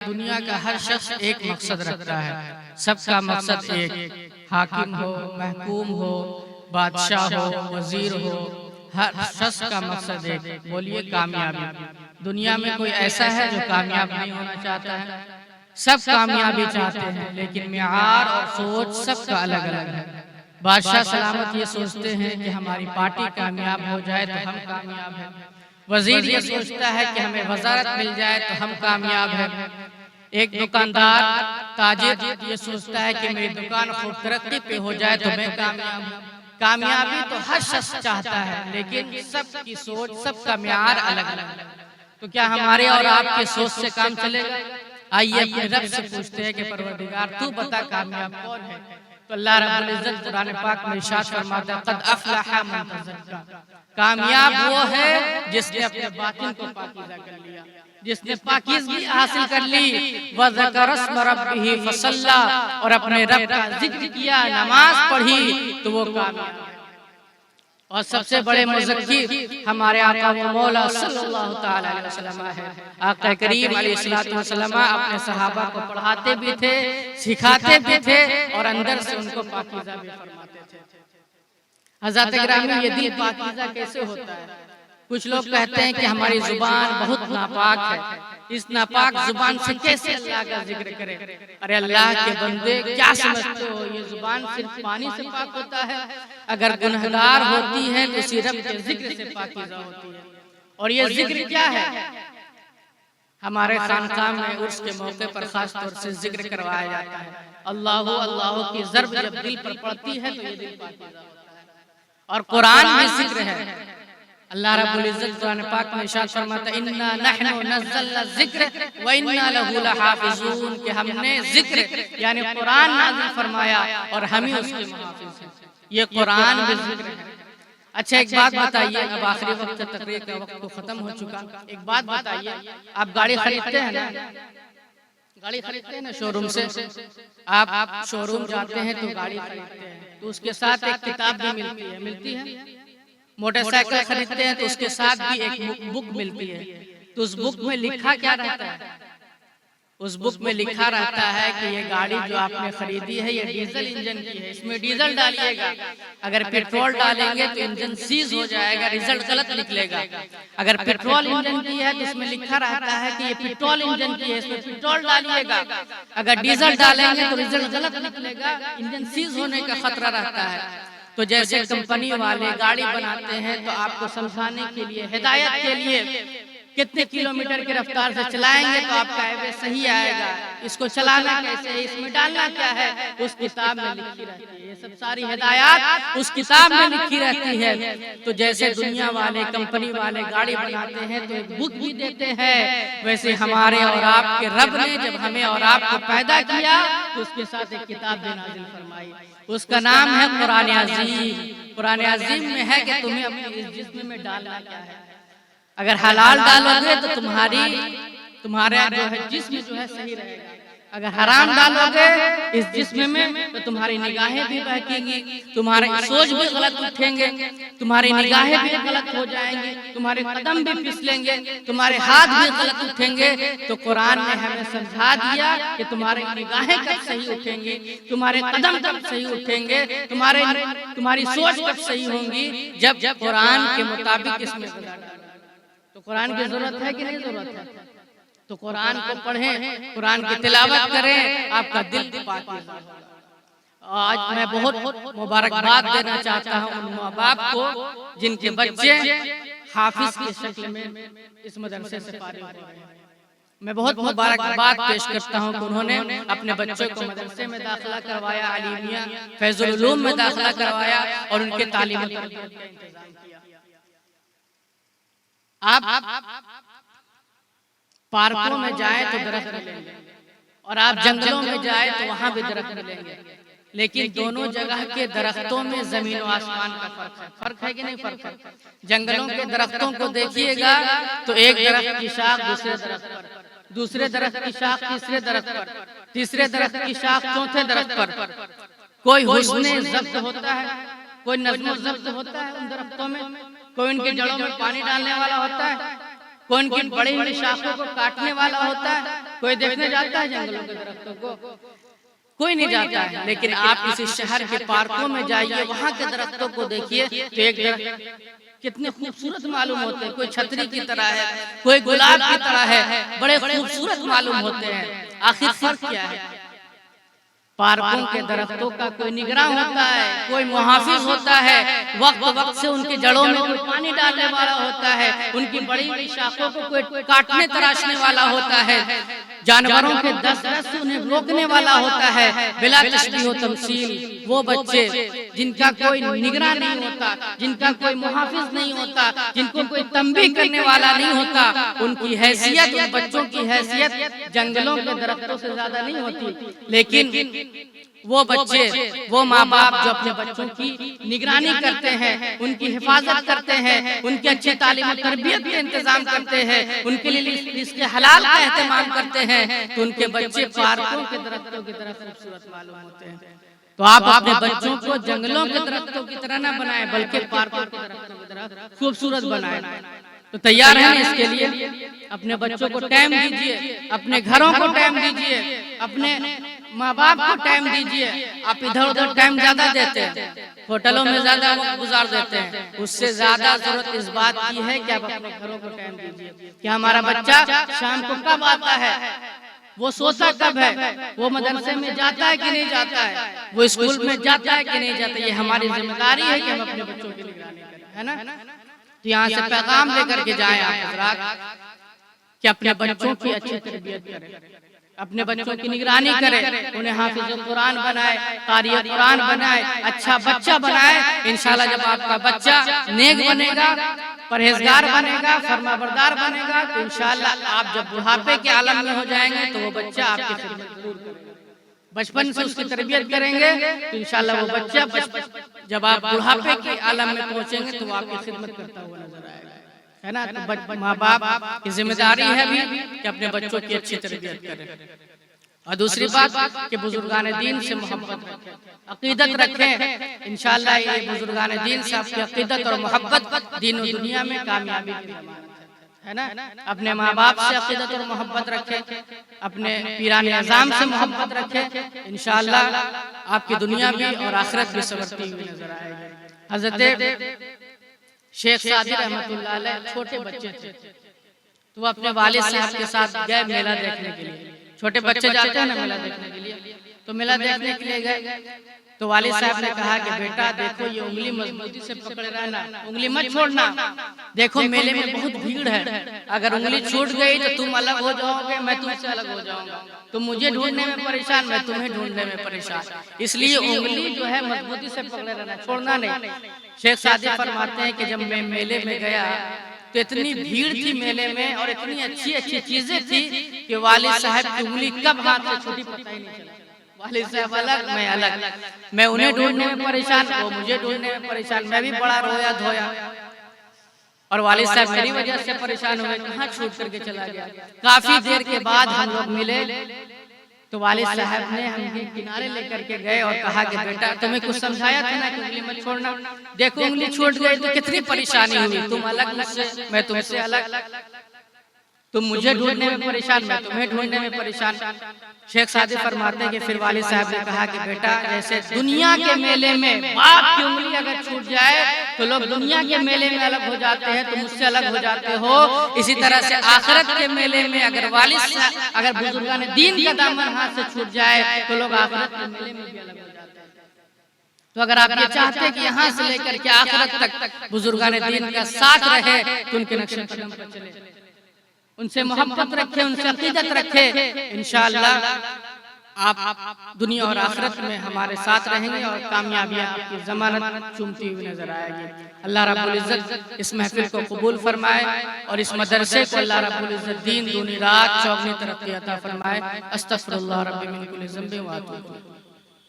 दुनिया का हर शख्स एक मकसद रखता है, सबका मकसद एक, हाकिम हो, महकूम हो, बादशाह हो, वजीर हो, हर शख्स का मकसद एक। बोलिए कामयाबी। दुनिया में कोई ऐसा है जो कामयाब नहीं होना चाहता है? सब कामयाबी चाहते हैं, लेकिन मियार और सोच सबका अलग अलग है। बादशाह सलामत ये सोचते हैं कि हमारी पार्टी कामयाब हो जाए तो हम कामयाब हैं। वजीर ये सोचता है कि हमें वजारत मिल जाए तो हम कामयाब हैं। एक दुकानदार ताजिर ये सोचता है कि मेरी दुकान खूब तरक्की पे हो जाए तो मैं कामयाब हूँ। कामयाबी तो हर शख्स चाहता है, लेकिन सबकी सोच, सबका म्यार अलग अलग है। तो क्या हमारे और आपके सोच से काम चलेगा? आइए अपने रब से पूछते हैं कि परवरदिगार तू बता कामयाब कौन है? तो अल्लाह रब्बुल इज्जत कुरान पाक में इरशाद फरमाता है, क़द अफ़लह मन तज़क्का। कामयाब वो है जिसने अपने बातिन को पाकीज़ा कर लिया, जिसने पाकीज़गी हासिल कर ली, व ज़करा अस्म रब्बिही फसल्ला, और अपने रब का जिक्र किया, नमाज पढ़ी, तो वो कामयाब है। और सबसे बड़े मुज़क्किर हमारे आका व मौला सल्लल्लाहु तआला अलैहि वसल्लम है। आका करीम अलैहिस्सलातु वस्सलाम अपने सहाबा को पढ़ाते भी थे, सिखाते भी थे, और अंदर से उनको पाकीज़ा भी फरमाते थे। हज़रत गिरामी, ये दिल पाकीज़ा कैसे होता है? कुछ लोग कहते हैं कि हमारी जुबान बहुत नापाक है, इस नापाक जुबान से कैसे अल्लाह का जिक्र करें? अरे अल्लाह के बंदे, क्या समझते हो ये जुबान सिर्फ पानी से पाक होता है? अगर गुनहगार होती है तो इसी रब के जिक्र से पाकीज़ा होती है। और ये जिक्र क्या है? हमारे खानकाह में उर्स के मौके पर खास तौर से जिक्र करवाया जाता है। अल्लाह अल्लाह की ज़र्ब जब दिल पर पड़ती है तो ये दिल पाकीज़ा होता है। और कुरान में जिक्र है। अल्लाह रब्बुल इज्जत कुरान पाक में इरशाद फरमाता है, इन्ना नहनु नज़्ज़लना ज़िक्र व इन्ना लहू लहाफ़िज़ून, कि हमने जिक्र यानी कुरान नाज़िल फरमाया और हम ही उसके मुहाफ़िज़ हैं। ये कुरान में जिक्र है। अच्छा एक बात बताइए, अब आखिरी वक्त तकरीर का वक्त तो खत्म हो चुका। एक बात बताइए, आप गाड़ी खरीदते हैं ना? गाड़ी खरीदते हैं ना शोरूम से? आप शोरूम जाते हैं तो गाड़ी खरीदते हैं तो उसके साथ एक किताब भी मिलती है। मोटरसाइकिल खरीदते हैं तो उसके साथ भी एक बुक मिलती है। तो उस बुक में लिखा क्या रहता है? उस बुक में लिखा रहता है कि ये गाड़ी जो आपने खरीदी है ये डीजल इंजन की है, इसमें डीजल डालिएगा। अगर पेट्रोल डालेंगे तो इंजन सीज हो जाएगा, रिजल्ट गलत निकलेगा। अगर पेट्रोल इंजन की है तो इसमें लिखा रहता है कि ये पेट्रोल इंजन की है, इसमें पेट्रोल डालिएगा। अगर डीजल डालेंगे तो रिजल्ट गलत निकलेगा, इंजन सीज होने का खतरा रहता है। तो जैसे कंपनी वाले गाड़ी बनाते हैं तो आपको समझाने के लिए, हिदायत के लिए, कितने किलोमीटर की रफ्तार से चलाएंगे तो आपका एवरेज सही आएगा, इसको चलाना कैसे है, इसमें डालना क्या है, उस किताब में लिखी रहती है। ये सब सारी हिदायत उस किताब में लिखी रहती है। तो जैसे दुनिया वाले, कंपनी वाले गाड़ी बनाते हैं तो एक बुक भी देते हैं, वैसे हमारे और आपके रब ने जब हमें और आपको पैदा किया तो उसके साथ एक किताब भी नाज़िल फरमाई। उसका नाम है कुरान अज़ीम। कुरान अज़ीम में है कि तुम्हें अपने इस जिस्म में डालना क्या है। अगर हलाल डालोगे तो तुम्हारा जो है जिस्म जो है सही रहेगा। अगर हराम डालोगे इस जिस्म में तो तुम्हारी निगाहें भी बहकेंगी, तुम्हारे सोच भी गलत उठेंगे, तुम्हारी निगाहें भी गलत हो जाएंगी, तुम्हारे कदम भी फिसलेंगे, तुम्हारे हाथ भी गलत उठेंगे। तो कुरान ने हमें समझा दिया कि तुम्हारी निगाहें कब सही उठेंगी, तुम्हारे कदम कब सही उठेंगे, तुम्हारी सोच कब सही होंगी, जब कुरान के मुताबिक इसमें। तो कुरान की जरूरत है कि नहीं जरूरत है? तो कुरान को पढ़ें, कुरान की तिलावत करें, आपका दिल पाकीज़ा होगा। आज मैं बहुत मुबारकबाद देना चाहता हूँ उन माँ बाप को जिनके बच्चे हाफिज की शक्ल में इस मदरसे से फारिग हो रहे हैं। मैं बहुत मुबारकबाद पेश करता हूँ कि उन्होंने अपने बच्चों को मदरसे में दाखिला करवाया, अलीमिया फैजुल उलूम में दाखिला करवाया और उनके तालीम का इंतजाम किया। आप पार्कों में जाएं तो दरख्त मिलेंगे और आप जंगलों में जाएं तो वहां भी दरख्त मिलेंगे, लेकिन दोनों जगह के दरख्तों में जमीन और आसमान का फर्क है। फर्क है कि नहीं? फर्क है। जंगलों के दरख्तों को देखिएगा तो एक दरख्त की शाख दूसरे दरख्त पर, दूसरे दरख्त की शाख तीसरे दरख्त पर, तीसरे दरख्त की शाख चौथे दरख्त पर। कोई हुस्न ज़ब्त होता है, कोई नज़्म ज़ब्त होता है उन दरख्तों में, कोई उनकी जड़ों में पानी डालने वाला होता है, कोई उनकी बड़ी बड़ी शाखों को काटने वाला होता है, कोई देखने जाता है जंगलों के दरख्तों को? कोई नहीं जाता है। लेकिन आप किसी शहर के पार्कों में जाइए, वहाँ के दरख्तों को देखिए तो एक दरख्त कितने खूबसूरत मालूम होते हैं। कोई छतरी की तरह है, कोई गुलाब की तरह है, बड़े खूबसूरत मालूम होते हैं। आखिर फर्क क्या है? पार्कों के दरख्तों का कोई निगरान होता है, कोई मुहाफिज होता है, वक्त वक्त से उनकी जड़ों में कोई पानी डालने वाला होता है, उनकी बड़ी बड़ी शाखों को कोई काटने तराशने वाला होता है, जानवरों के दस्त से उन्हें रोकने वाला होता है। बिला तशबीह व तमसील वो बच्चे जिनका कोई निगरान नहीं होता, जिनका कोई मुहाफिज नहीं होता, जिनको कोई तंबीह करने वाला नहीं होता, उनकी हैसियत, उन बच्चों की हैसियत जंगलों के दरख्तों से ज्यादा नहीं होती। लेकिन वो बच्चे, वो माँ बाप जो अपने बच्चों की निगरानी करते हैं, उनकी हिफाजत करते हैं, उनकी अच्छी तालीम और तरबियत का इंतजाम करते हैं, उनके लिए इसके हलाल का एहतमाम करते हैं, तो उनके बच्चे पार्कों के दरख्तों की तरह खूबसूरत मालूम होते हैं। तो आप अपने बच्चों को जंगलों के दरख्तों की तरह न बनाएं, बल्कि पार्कों के दरख्तों की तरह खूबसूरत बनाएं। तो तैयार हैं इसके लिए? अपने बच्चों को टाइम दीजिए, अपने घरों को टाइम दीजिए, अपने माँ बाप को टाइम दीजिए। आप इधर उधर टाइम ज्यादा देते हैं, होटलों में ज्यादा वक्त गुजार देते हैं, उससे ज्यादा जरूरत इस बात की है कि आप अपने घरों को टाइम दीजिए कि हमारा बच्चा शाम को कब आता है, वो सोता कब है, वो मदरसे में जाता है कि नहीं जाता है, वो स्कूल में जाता है कि नहीं जाता। ये हमारी जिम्मेदारी है कि हम अपने बच्चों की निगरानी करें, है ना। तो यहाँ से पैगाम लेकर के जाएं आप हज़रात कि अपने बच्चों की अच्छी तरबियत करें, अपने बच्चों की निगरानी करें, उन्हें हाफिज़ कुरान बनाए, कारी कुरान बनाए, अच्छा बच्चा बनाए। इंशाल्लाह जब आपका बच्चा नेक बनेगा, परहेजगार बनेगा, फरमाबरदार बनेगा, तो इंशाल्लाह आप जब बुढ़ापे के आलम में हो जाएंगे तो वो बच्चा आपकी खिदमत जरूर करेगा। बचपन से उसकी तरबियत करेंगे तो इंशाल्लाह वो बच्चा जब आप बुढ़ापे के आलम में पहुंचेंगे तो वो आपकी खिदमत करता हुआ नजर आएगा, है ना। तो माँ बाप की जिम्मेदारी है भी कि अपने बच्चों की अच्छी तरबियत करें। और दूसरी बात कि बुजुर्गान दीन से मोहब्बत रखें, अकीदत रखें। इंशाल्लाह ये बुजुर्गान दीन से आपकी अकीदत और मोहब्बत दीन और दुनिया में कामयाबी की ज़मानत है ना। अपने माँ बाप से अकीदत और मोहब्बत रखें, अपने पीराने अज़ाम से मोहब्बत रखें। इंशाल्लाह आपकी दुनिया भी और आखिरत भी संवरती हुई नजर आएगी। हज़रत शेख सादी रहमतुल्लाह अलैह छोटे बच्चे थे, तो वो अपने वालिद साहब के साथ गए मेला देखने के लिए। छोटे बच्चे जाते हैं ना मेला देखने के लिए, तो मेला देखने के लिए गए तो वालिद साहब ने कहा कि बेटा देखो ये उंगली मजबूती से पकड़े रहना, उंगली मत छोड़ना। देखो मेले में बहुत भीड़ है, अगर उंगली छूट गई तो तुम अलग हो जाओगे, मैं तुमसे अलग हो जाऊंगा, तुम मुझे ढूंढने में परेशान, मैं तुम्हें ढूंढने में परेशान। इसलिए उंगली जो है मजबूती से पकड़े रहना, छोड़ना नहीं। शेख सादी फरमाते हैं कि जब मैं मेले में गया तो इतनी भीड़ थी मेले में और इतनी अच्छी अच्छी चीजें थी कि वालिद साहब की उंगली कब हाथ से छूटी पता ही नहीं चला। वालिद साहब अलग, मैं अलग, मैं उन्हें ढूंढने में परेशान, वो मुझे ढूंढने में परेशान। मैं भी बड़ा रोया धोया और वालिद साहब मेरी वजह से परेशान हुए, कहाँ छूट करके चला गया। काफी देर के बाद हम लोग मिले तो वालिद साहब ने हमें किनारे लेकर के गए और कहा कि बेटा तुम्हें कुछ समझाया था ना कि उंगली मत छोड़ना, देखो उंगली छूट गई तो कितनी परेशानी हुई, तुम अलग मुझसे, मैं तुमसे अलग, तुम मुझे ढूंढने में परेशान, मैं तुम्हें ढूंढने में परेशान। शेख सादी फरमाते हैं कि फिर वालिद साहब ने कहा कि बेटा जैसे दुनिया के मेले में बाप की उंगली अगर छूट जाए तो लोग दुनिया के मेले में अलग हो जाते हैं, तुम मुझसे अलग हो जाते हो, इसी तरह से आखिरत के मेले में अगर अगर बुजुर्गान दीन का दामन हाथ से छूट जाए तो लोग आखिरत के मेले में भी अलग हो जाते हैं। तो अगर आप ये चाहते हैं कि यहाँ से लेकर के आखिरत तक बुजुर्गान दीन का साथ रहे तो उनके नक्शे कदम पर चले, उनसे मोहब्बत रखे, उनसे अकीदत रखे। इंशाअल्लाह आप दुनिया और आखिरत में हमारे साथ रहेंगे और कामयाबियां आपकी ज़मानत चूमती हुई नजर आएगी। अल्लाह रब्बुल इज्जत इस महफिल को कबूल फरमाए और इस मदरसे को अल्लाह रब्बुल इज्जत दीन दूनी रात चौगनी तरक्की अता फरमाए। अस्तगफिरुल्लाह रब्बी मिन कुल्ली ज़ंबि व अतूबु इलैह।